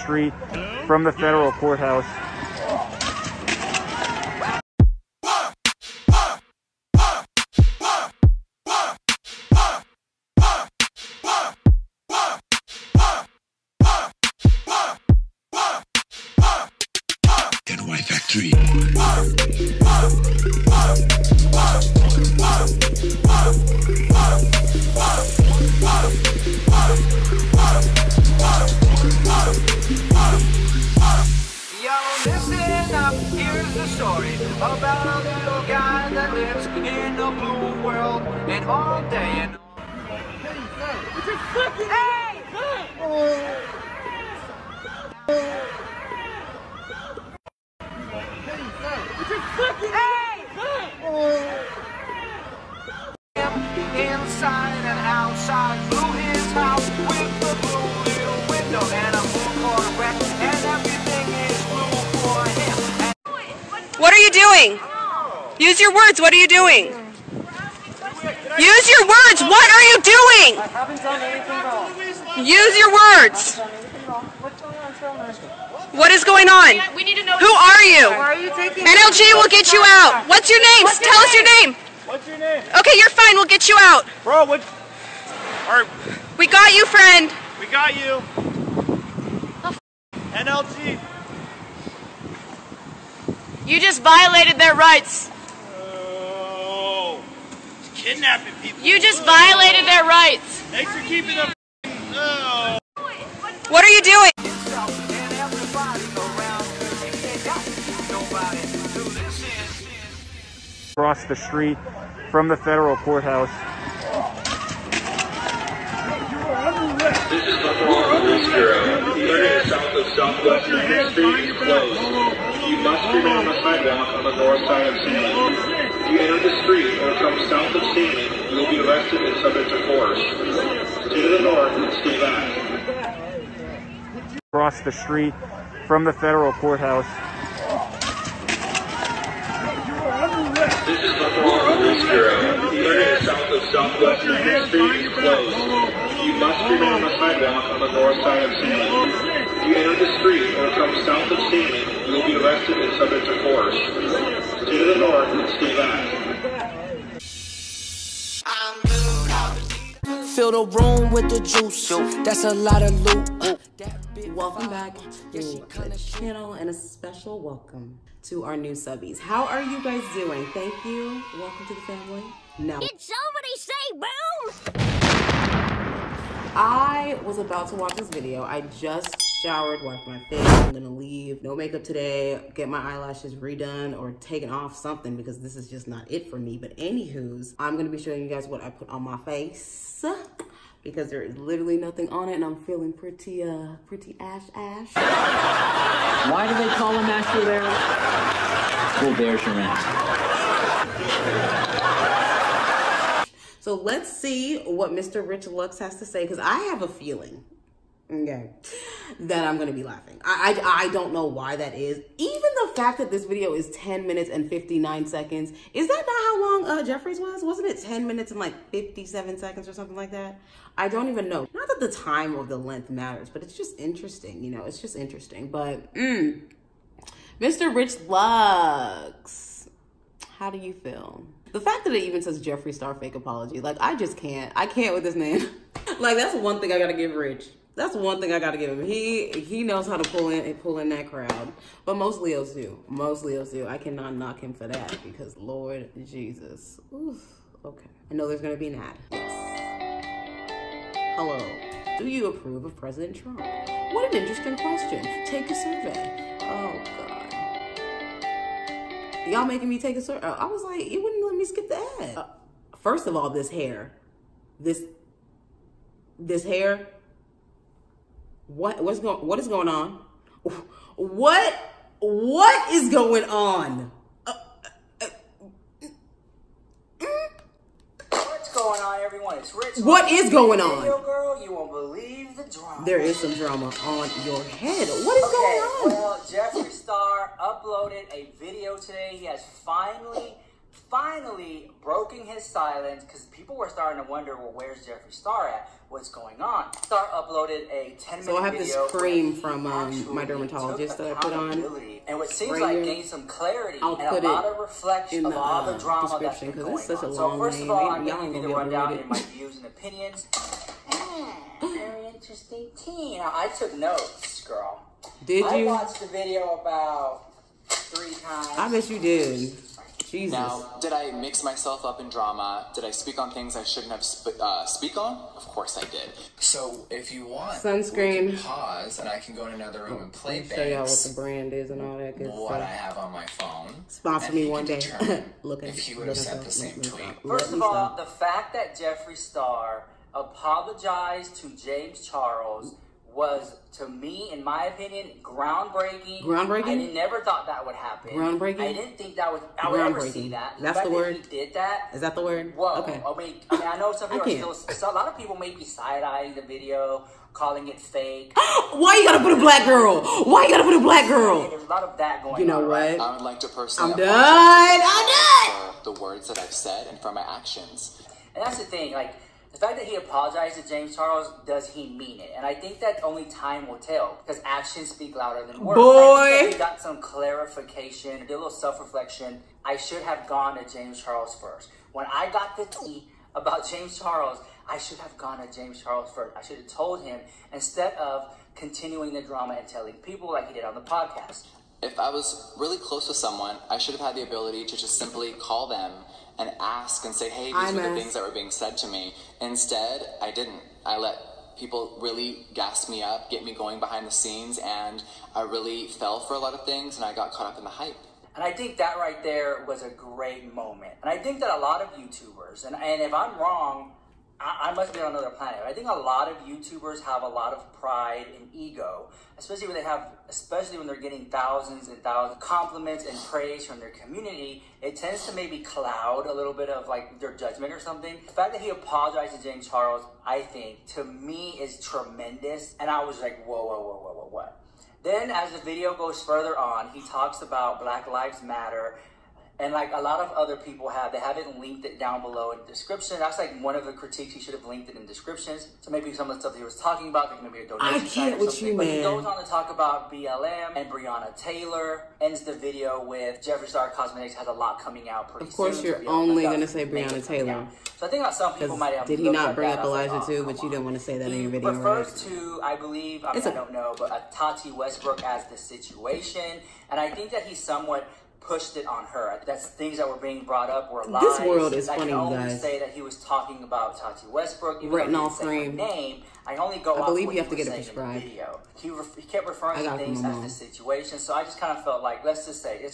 street from the federal courthouse. Factory. Listen up, here's the story about a little guy that lives in a blue world, and all day and inside and outside through his house with the blue little window and a blue Corvette, and everything is blue for him. What are you doing? Use your words. What are you doing? Use your words. What are you doing? I haven't done anything wrong. Use your words. What's going on, What is going on? We need to know. Who are you? Why are you taking NLG will get you out. What's your name? Tell us your name. What's your name? Okay, you're fine. We'll get you out. Bro, what? Alright, We got you, friend. we got you. NLG. You just violated their rights. Oh. Kidnapping people. You just violated their rights. Thanks for keeping them. Oh. What are you doing? Across the street from the federal courthouse. This is the Propolis Bureau. The area south of Southwest United Street is closed. You must remain on the sidewalk on the north side of Salmon. If you enter the street or come south of Salmon, you will be arrested and subject to force. Stay to the north and stay back. Across the street from the federal courthouse. This is the Propolis Bureau. The area south of Southwest United Street is closed. You must remain on the sidewalk on the north side of Salmon. If you enter the street or come south of Salmon, you will be arrested and subject to force. Stay to the north and stay back. Fill the room with the juice. That's a lot of loot. Welcome back to the channel and a special welcome to our new subbies. How are you guys doing? Thank you. Welcome to the family. Now, Did somebody say boom? I was about to watch this video. I just showered, wiped my face. I'm gonna leave. No makeup today. Get my eyelashes redone or taken off, something, because this is just not it for me. But anywho's, I'm gonna be showing you guys what I put on my face because there is literally nothing on it, and I'm feeling pretty ash. Why do they call him after their... Well, there's your answer. So let's see what Mr. Rich Lux has to say, because I have a feeling, okay, that I'm gonna be laughing. I don't know why that is. Even the fact that this video is 10 minutes and 59 seconds, is that not how long Jeffree's was? Wasn't it 10 minutes and like 57 seconds or something like that? I don't even know. Not that the time or the length matters, but it's just interesting, you know, it's just interesting. But Mr. Rich Lux, how do you feel? The fact that it even says Jeffree Star fake apology, like I just can't. I can't with this man. Like that's one thing I gotta give Rich. That's one thing I gotta give him. He knows how to pull in that crowd. But most Leos do. Most Leos do. I cannot knock him for that because Lord Jesus. Oof. Okay. I know there's gonna be an ad. Yes. Hello. Do you approve of President Trump? What an interesting question. Take a survey. Oh God. Y'all making me take a survey. I was like, you wouldn't let me skip the ad. First of all, this hair. This hair. What is going on? What is going on? What's going on, everyone? It's Rich. What is going on? Video girl, you won't believe the drama. There is some drama on your head. What is going on? Well, Jeffree Star uploaded a video today. He has finally finally broken his silence because people were starting to wonder, well, where's Jeffree Star at? What's going on? Star uploaded a 10-minute video. So I have this cream from my dermatologist that I put on. And what seems right like here. gained some clarity I'll and put a lot it of reflection in of all the drama that's description been because going it's such a on. long So first name. of all, I'm Y'all going ain't to give gonna you the be able to rundown read in my views and opinions. Very interesting teen. Now, I took notes, girl. Did I you? watched the video about 3 times. I bet you did. Jesus. Now, did I mix myself up in drama? Did I speak on things I shouldn't have speak on? Of course I did. So if you want, Sunscreen. we can pause and I can go in another room and play I'll show y'all what the brand is and all that good what stuff. I have on my phone. Sponsor me one day. Look if you would have sent the same tweet. First of all, the fact that Jeffree Star apologized to James Charles was, to me, in my opinion, groundbreaking. Groundbreaking? I never thought that would happen. Groundbreaking? I didn't think that I would ever see that. That's the word? That he did that. Is that the word? Whoa. Okay. I mean, I know some people are still, a lot of people may be side-eyeing the video, calling it fake. Why you gotta put a black girl? Why you gotta put a black girl? There's a lot of that going on. You know what? Right? I would like to personally I'm done. for the words that I've said and for my actions. And that's the thing, like, the fact that he apologized to James Charles, does he mean it? And I think that only time will tell, because actions speak louder than words. Boy! We got some clarification, did a little self-reflection. I should have gone to James Charles first. When I got the tea about James Charles, I should have gone to James Charles first. I should have told him instead of continuing the drama and telling people like he did on the podcast. If I was really close with someone, I should have had the ability to just simply call them and ask and say, hey, these were the things that were being said to me. Instead, I didn't. I let people really gas me up, get me going behind the scenes, and I really fell for a lot of things, and I got caught up in the hype. And I think that right there was a great moment. And I think that a lot of YouTubers, and if I'm wrong, I must be on another planet. I think a lot of YouTubers have a lot of pride and ego, especially when they're getting thousands and thousands of compliments and praise from their community. It tends to maybe cloud a little bit of like their judgment or something. The fact that he apologized to James Charles, I think, to me is tremendous. And I was like, whoa, what? Then as the video goes further on, he talks about Black Lives Matter. And like a lot of other people they haven't linked it down below in the description. That's like one of the critiques. He should have linked it in descriptions. So maybe some of the stuff he was talking about, like maybe a donation. I can't with you, But man. he goes on to talk about BLM and Breonna Taylor. Ends the video with Jeffree Star Cosmetics has a lot coming out pretty soon. Of course, you're only gonna say Breonna Taylor. So I think that some people might have. Did he not bring up Elijah too? But you didn't want to say that in your video, He refers to, I believe, I don't know, but Tati Westbrook as the situation, and I think that he somewhat pushed it on her. That's things that were being brought up were lies. This world is funny, you I can only guys. say that he was talking about Tati Westbrook. Even Retinol though he didn't say her name. I only go off believe what you have he to was get it saying in the prescribed. video. He kept referring to things as the situation. So I just kind of felt like, let's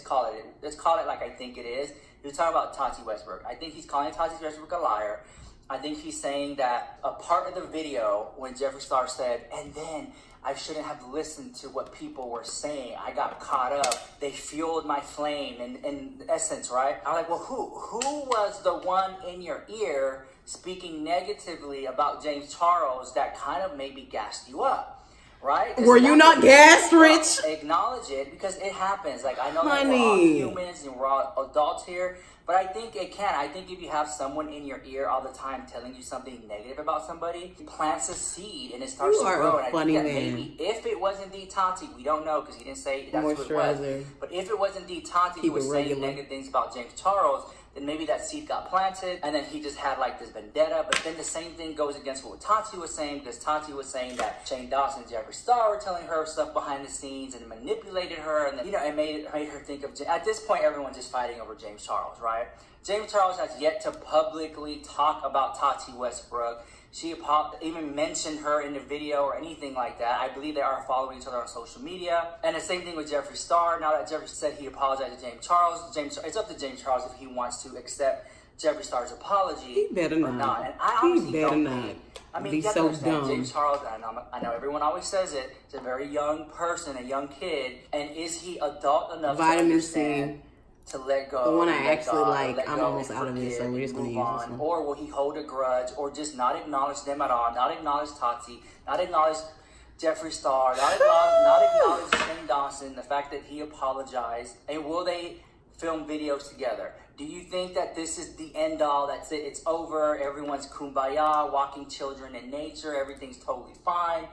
call it like I think it is. He was talking about Tati Westbrook. I think he's calling Tati Westbrook a liar. I think he's saying that a part of the video when Jeffree Star said, and then I shouldn't have listened to what people were saying. I got caught up. They fueled my flame in essence, right? I'm like, well, who was the one in your ear speaking negatively about James Charles that kind of maybe gassed you up, right? Were you not gassed, Rich? Acknowledge it because it happens. Like, I know that Honey. we're all humans and we're all adults here, but I think it can. I think if you have someone in your ear all the time telling you something negative about somebody, it plants a seed and it starts to grow. And I think that maybe if it was indeed Tati, we don't know because he didn't say that's what it was. But if it was indeed Tati who was saying negative things about James Charles, then maybe that seed got planted and then he just had like this vendetta. But then the same thing goes against what Tati was saying, because Tati was saying that Shane Dawson and Jeffree Star were telling her stuff behind the scenes and manipulated her, and then, you know, it made her think of, at this point everyone's just fighting over James Charles, right? James Charles has yet to publicly talk about Tati Westbrook. She even mentioned her in the video or anything like that. I believe they are following each other on social media. And the same thing with Jeffree Star. Now that Jeffree said he apologized to James Charles, it's up to James Charles if he wants to accept Jeffree Star's apology. He better not. And I honestly don't think, I mean, be you have so to understand, dumb. James Charles, I know everyone always says it, he's a very young person, a young kid. And is he adult enough to understand to let go? The one I actually God, like, I'm almost out of it, so we're just going to use this one. Or will he hold a grudge, or just not acknowledge them at all, not acknowledge Tati, not acknowledge Jeffree Star, not acknowledge Shane Dawson, the fact that he apologized, and will they film videos together? Do you think that this is the end all? That's it. It's over. Everyone's kumbaya, walking children in nature. Everything's totally fine.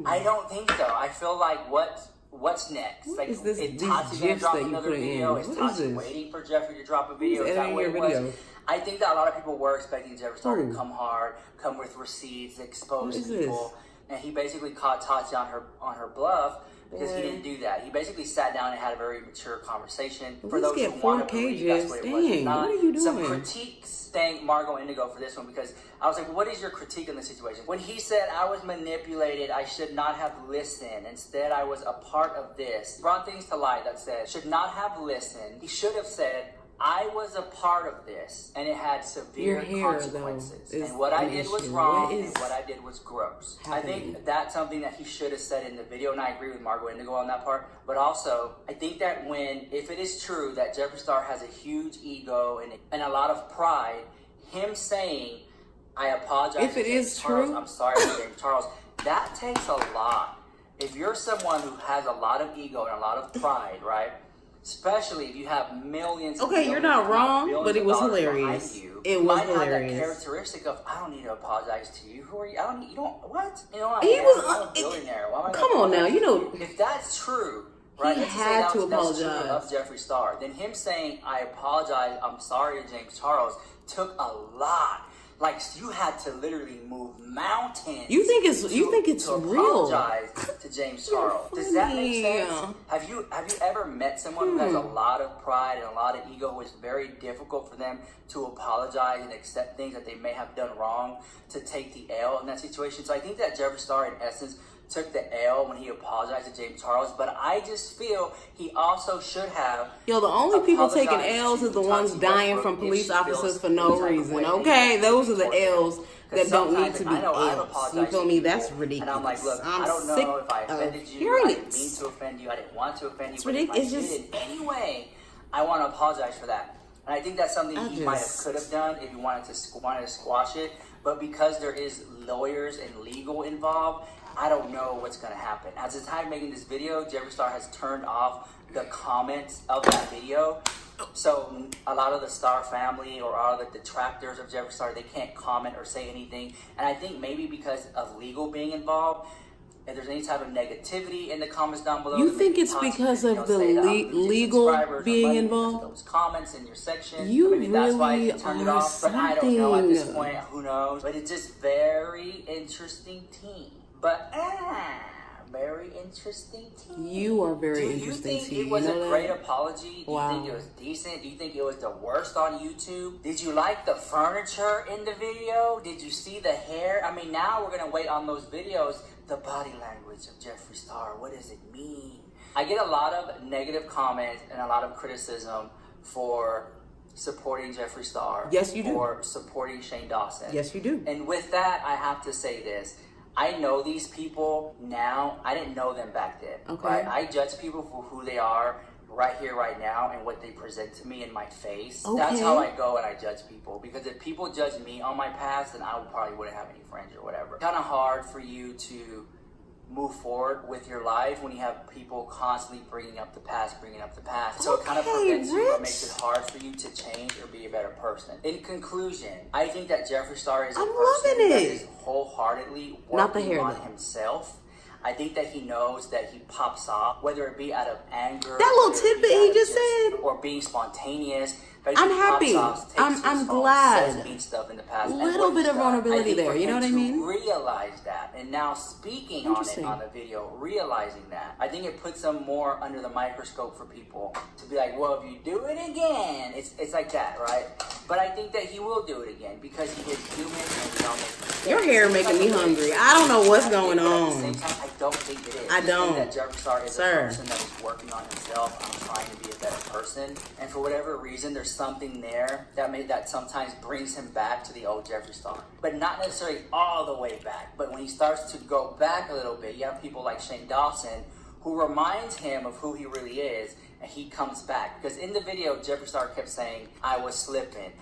I don't think so. I feel like what's next? What like, is this, is Tati gonna drop another video? Is Tati waiting for Jeffree to drop a video? Is that what it was? I think that a lot of people were expecting Jeffree Star to come hard, come with receipts, expose people, and he basically caught Tati on her bluff. Because he didn't do that. He basically sat down and had a very mature conversation. For those who want to believe that's what it was. Dang, what are you doing? Some critiques, thank Margot Indigo for this one, because I was like, what is your critique on the situation? When he said, I was manipulated, I should not have listened. Instead, I was a part of this. Brought things to light that said, should not have listened. He should have said, I was a part of this, and it had severe consequences. And what I did was wrong, and what I did was gross. I think that's something that he should have said in the video, and I agree with Margot Indigo on that part. But also, I think that if it is true that Jeffree Star has a huge ego and a lot of pride, him saying, I apologize. If it is true, I'm sorry, James Charles, that takes a lot. If you're someone who has a lot of ego and a lot of pride, right? Especially if you have millions. Okay, you're not wrong, but it was hilarious. It was hilarious. Have that characteristic of, I don't need to apologize to you. Who are you? You don't, what? You know, I'm a billionaire. Come on now, you know. If that's true, right? He had to apologize. Of Jeffree Star. Then him saying, I apologize, I'm sorry to James Charles, took a lot. Like, you had to literally move mountains. You think it's real? Apologize to James Charles. Does that make sense? Have you ever met someone who has a lot of pride and a lot of ego, who is very difficult for them to apologize and accept things that they may have done wrong, to take the L in that situation? So I think that Jeffree Star, in essence, took the L when he apologized to James Charles, but I just feel he also should have. Yo, the only people taking L's is the ones dying from police officers for no reason. Okay, those are the L's that don't need to be L's. You feel me? That's ridiculous. And I'm like, look, I don't know if I offended you. I didn't mean to offend you. I didn't want to offend you. It's ridiculous. But if I did in any way, I want to apologize for that. And I think that's something he could have done if he wanted to squash it. But because there is lawyers and legal involved, I don't know what's going to happen. At the time of making this video, Jeffree Star has turned off the comments of that video. So a lot of the Star family or all the detractors of Jeffree Star, they can't comment or say anything. And I think maybe because of legal being involved, if there's any type of negativity in the comments down below. You think it's because of the legal being involved? Those comments in your section. You maybe that's why you really turned it are off. But I don't know at this something. point. Who knows? But it's just very interesting team. But very interesting team. You are very interesting team. Do you think it was a great apology? Do you think it was decent? Do you think it was the worst on YouTube? Did you like the furniture in the video? Did you see the hair? I mean, now we're going to wait on those videos. The body language of Jeffree Star. What does it mean? I get a lot of negative comments and a lot of criticism for supporting Jeffree Star. Yes, you do. Or supporting Shane Dawson. Yes, you do. And with that, I have to say this. I know these people now. I didn't know them back then. Okay. Right? I judge people for who they are right here, right now, and what they present to me in my face. Okay. That's how I go and I judge people. Because if people judge me on my past, then I probably wouldn't have any friends or whatever. It's kind of hard for you to move forward with your life when you have people constantly bringing up the past. So it kind of prevents you or makes it hard for you to change or be a better person. In conclusion, I think that Jeffree Star is a person that is wholeheartedly working on himself. I think that he knows that he pops off, whether it be out of anger, that little tidbit he just said, or being spontaneous. I'm happy. I'm glad. Stuff in the past. Little bit of vulnerability there. You know what I mean? Realize that, and now speaking on it on the video, realizing that, I think it puts him more under the microscope for people to be like, well, if you do it again, it's like that, right? But I think that he will do it again because he is human and we all make mistakes. Your hair making me hungry. I don't know what's going on. At the same time, I don't think it is. I don't. I think that Jeffree Star is a person that is working on himself. I'm trying to be a better person, and for whatever reason, there's something there that sometimes brings him back to the old Jeffree Star, but not necessarily all the way back. But when he starts to go back a little bit, you have people like Shane Dawson who reminds him of who he really is, and he comes back. Because in the video, Jeffree Star kept saying, I was slipping.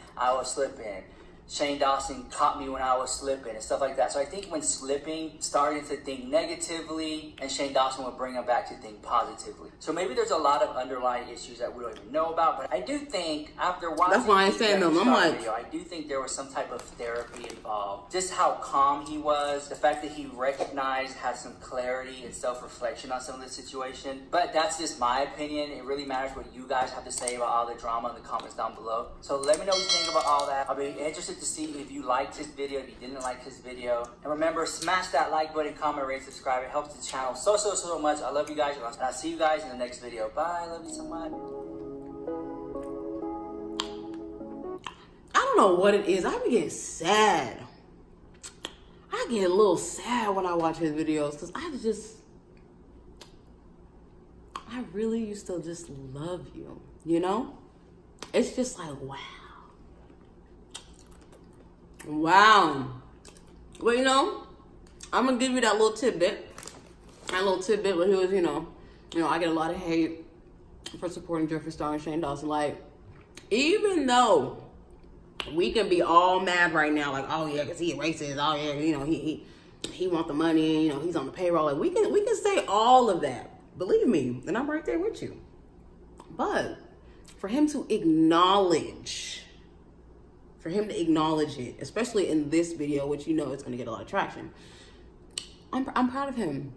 Shane Dawson caught me when I was slipping and stuff like that. So I think when slipping, starting to think negatively, and Shane Dawson would bring him back to think positively. So maybe there's a lot of underlying issues that we don't even know about, but I do think after watching that's why I'm saying them. I'm like, video, I do think there was some type of therapy involved. Just how calm he was, the fact that he recognized, had some clarity and self-reflection on some of the situation. But that's just my opinion. It really matters what you guys have to say about all the drama in the comments down below. So let me know what you think about all that. I'll be interested to see if you liked his video, if you didn't like his video. And remember, smash that like button, comment, rate, subscribe. It helps the channel so much. I love you guys, and I'll see you guys in the next video. Bye. I love you so much. I don't know what it is. I be getting sad. I get a little sad when I watch his videos because I really used to just love you, you know? It's just like, wow. Wow. Well, you know, I'm gonna give you that little tidbit. That little tidbit where he was, you know, I get a lot of hate for supporting Jeffree Star and Shane Dawson. Like, even though we can be all mad right now, like, oh yeah, because he a racist, oh yeah, you know, he want the money, you know, he's on the payroll. Like, we can say all of that. Believe me, and I'm right there with you. But for him to acknowledge it, especially in this video, which you know it's going to get a lot of traction, I'm proud of him.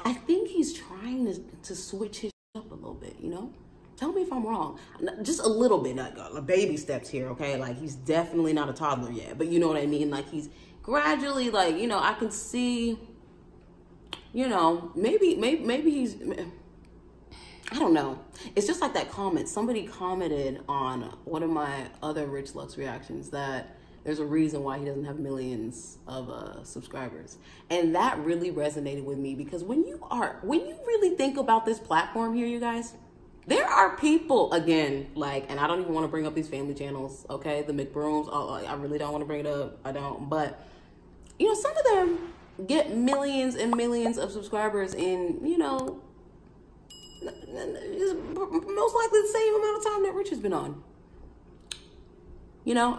I think he's trying to switch his up a little bit, you know? Tell me if I'm wrong. Just a little bit, like baby steps here, okay? Like, he's definitely not a toddler yet, but you know what I mean? Like, he's gradually, like, you know, I can see, you know, maybe he's, I don't know. It's just like that comment. Somebody commented on one of my other Rich Lux reactions that there's a reason why he doesn't have millions of subscribers. And that really resonated with me because when you really think about this platform here, you guys, there are people, again, like, and I don't even want to bring up these family channels, okay? The McBrooms, I really don't want to bring it up. I don't. But, you know, some of them get millions and millions of subscribers in, you know, most likely the same amount of time that Rich has been on. You know,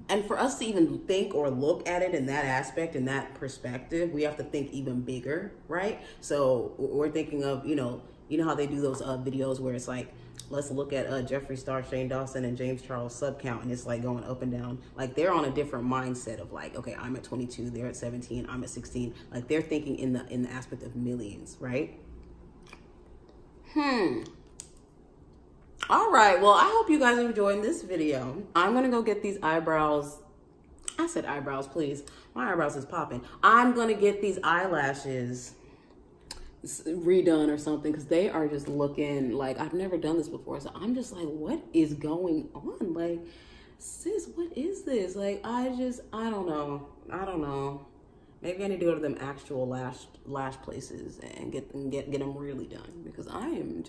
and for us to even think or look at it in that aspect, in that perspective, we have to think even bigger, right? So we're thinking of, you know how they do those videos where it's like, let's look at Jeffree Star, Shane Dawson, and James Charles sub count, and it's like going up and down. Like, they're on a different mindset of like, okay, I'm at 22, they're at 17, I'm at 16. Like, they're thinking in the aspect of millions, right? All right, well, I hope you guys are enjoying this video. I'm gonna go get these eyebrows. I said eyebrows, please. My eyebrows is popping. I'm gonna get these eyelashes redone or something because they are just looking like I've never done this before. So I'm just like, what is going on? Like, sis, what is this? Like, I don't know. Maybe I need to go to them actual lash places and get them really done because I'm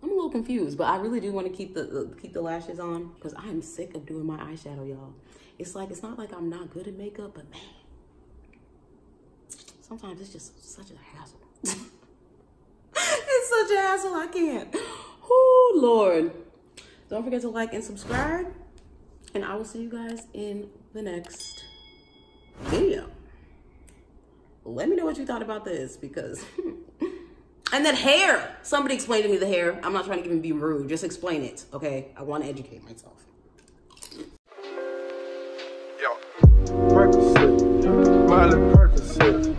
a little confused. But I really do want to keep the lashes on because I am sick of doing my eyeshadow, y'all. It's like, it's not like I'm not good at makeup, but man, sometimes it's just such a hassle. It's such a hassle, I can't. Oh Lord. Don't forget to like and subscribe, and I will see you guys in the next video. Let me know what you thought about this because and that hair, somebody explain to me the hair. I'm not trying to even be rude, just explain it, okay? I want to educate myself. Yo, Percocet, Miley Percocet,